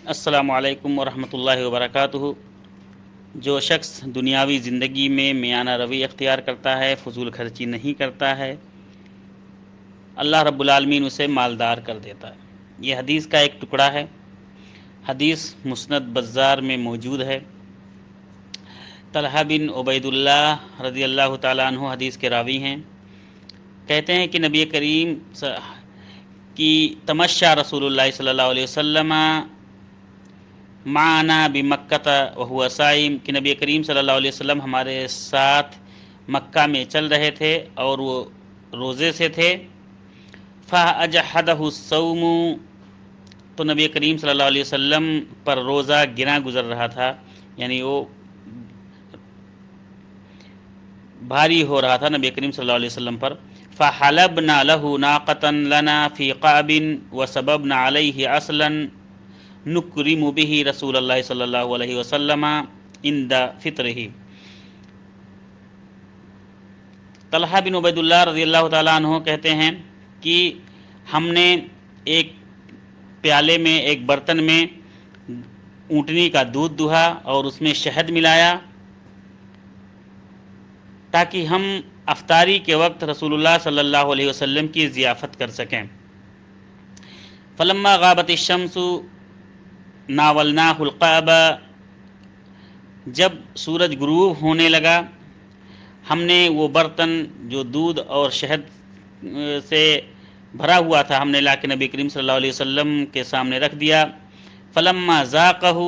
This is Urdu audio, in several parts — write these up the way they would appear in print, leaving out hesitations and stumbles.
السلام علیکم ورحمۃ اللہ وبرکاتہ۔ جو شخص دنیاوی زندگی میں میانہ روی اختیار کرتا ہے، فضول خرچی نہیں کرتا ہے، اللہ رب العالمین اسے مالدار کر دیتا ہے۔ یہ حدیث کا ایک ٹکڑا ہے۔ حدیث مسند بزار میں موجود ہے۔ طلحہ بن عبید اللہ رضی اللہ تعالیٰ عنہ حدیث کے راوی ہیں۔ کہتے ہیں کہ نبی کریم کی تمشا رسول اللہ صلی اللہ علیہ وسلم معنا بمکہ وہو صائم، کہ نبی کریم صلی اللہ علیہ وسلم ہمارے ساتھ مکہ میں چل رہے تھے اور وہ روزے سے تھے۔ فَأَجْحَدَهُ الصَّوْمُ، تو نبی کریم صلی اللہ علیہ وسلم پر روزہ گراں گزر رہا تھا، یعنی وہ بھاری ہو رہا تھا نبی کریم صلی اللہ علیہ وسلم پر۔ فَحَلَبْنَا لَهُ نَاقَةً لَنَا فِي قَعْبٍ وَصَبَبْنَا عَلَيْهِ عَسْلًا نُكْرِمُ بِهِ رسول اللہ صلی اللہ علیہ وسلم عند فطرہ۔ طلحہ بن عبید اللہ رضی اللہ تعالیٰ عنہ کہتے ہیں کہ ہم نے ایک پیالے میں، ایک برتن میں اونٹنی کا دودھ دہا اور اس میں شہد ملایا تاکہ ہم افطاری کے وقت رسول اللہ صلی اللہ علیہ وسلم کی ضیافت کر سکیں۔ فلما غابت الشمس ناولناہ القعب، جب سورج غروب ہونے لگا ہم نے وہ برتن جو دودھ اور شہد سے بھرا ہوا تھا، ہم نے لا کے نبی کریم صلی اللہ علیہ وسلم کے سامنے رکھ دیا۔ فلما ذاقہ،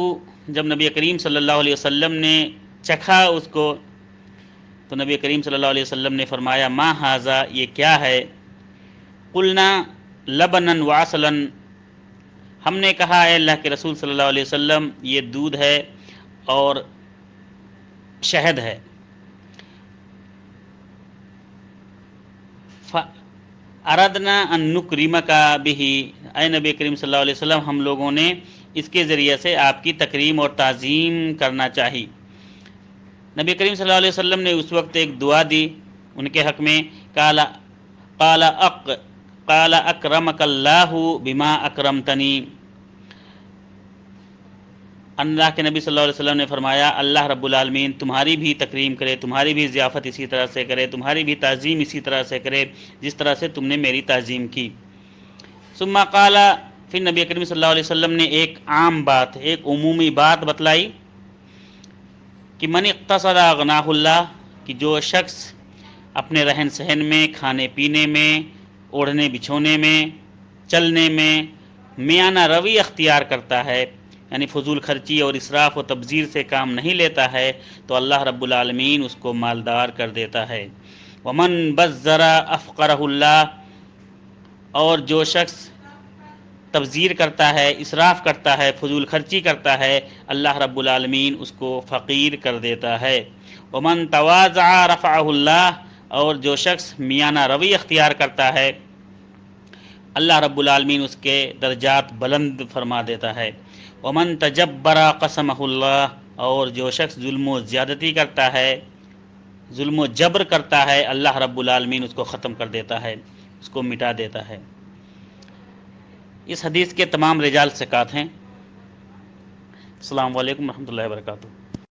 جب نبی کریم صلی اللہ علیہ وسلم نے چکھا اس کو تو نبی کریم صلی اللہ علیہ وسلم نے فرمایا ما ھذا، یہ کیا ہے؟ قلنا لبنا وعسلا، ہم نے کہا اے اللہ کے رسول صلی اللہ علیہ وسلم یہ دودھ ہے اور شہد ہے۔ اردنا ان نکرمک بہ، اے نبی کریم صلی اللہ علیہ وسلم ہم لوگوں نے اس کے ذریعے سے آپ کی تکریم اور تعظیم کرنا چاہی۔ نبی کریم صلی اللہ علیہ وسلم نے اس وقت ایک دعا دی ان کے حق میں، قال اکرمک اللہ بما اکرمتنی، اللہ کے نبی صلی اللہ علیہ وسلم نے فرمایا اللہ رب العالمین تمہاری بھی تکریم کرے، تمہاری بھی ضیافت اسی طرح سے کرے، تمہاری بھی تعظیم اسی طرح سے کرے جس طرح سے تم نے میری تعظیم کی۔ ثم قال، پھر نبی کریم صلی اللہ علیہ وسلم نے ایک عام بات، ایک عمومی بات بتلائی کہ من اقتصد اغناہ اللہ، کہ جو شخص اپنے رہن سہن میں، کھانے پینے میں، اوڑھنے بچھونے میں، چلنے میں میانہ روی اختیار کرتا ہے، یعنی فضول خرچی اور اسراف و تبذیر سے کام نہیں لیتا ہے، تو اللہ رب العالمین اس کو مالدار کر دیتا ہے۔ ومن بذر افقرہ اللہ، اور جو شخص تبذیر کرتا ہے، اسراف کرتا ہے، فضول خرچی کرتا ہے، اللہ رب العالمین اس کو فقیر کر دیتا ہے۔ ومن تواضع رفعہ اللہ، اور جو شخص میانہ روی اختیار کرتا ہے اللہ رب العالمین اس کے درجات بلند فرما دیتا ہے۔ ومن تجبر قسمہ اللہ، اور جو شخص ظلم و زیادتی کرتا ہے، ظلم و جبر کرتا ہے، اللہ رب العالمین اس کو ختم کر دیتا ہے، اس کو مٹا دیتا ہے۔ اس حدیث کے تمام رجال ثقات ہیں۔ السلام علیکم ورحمۃ اللہ وبرکاتہ۔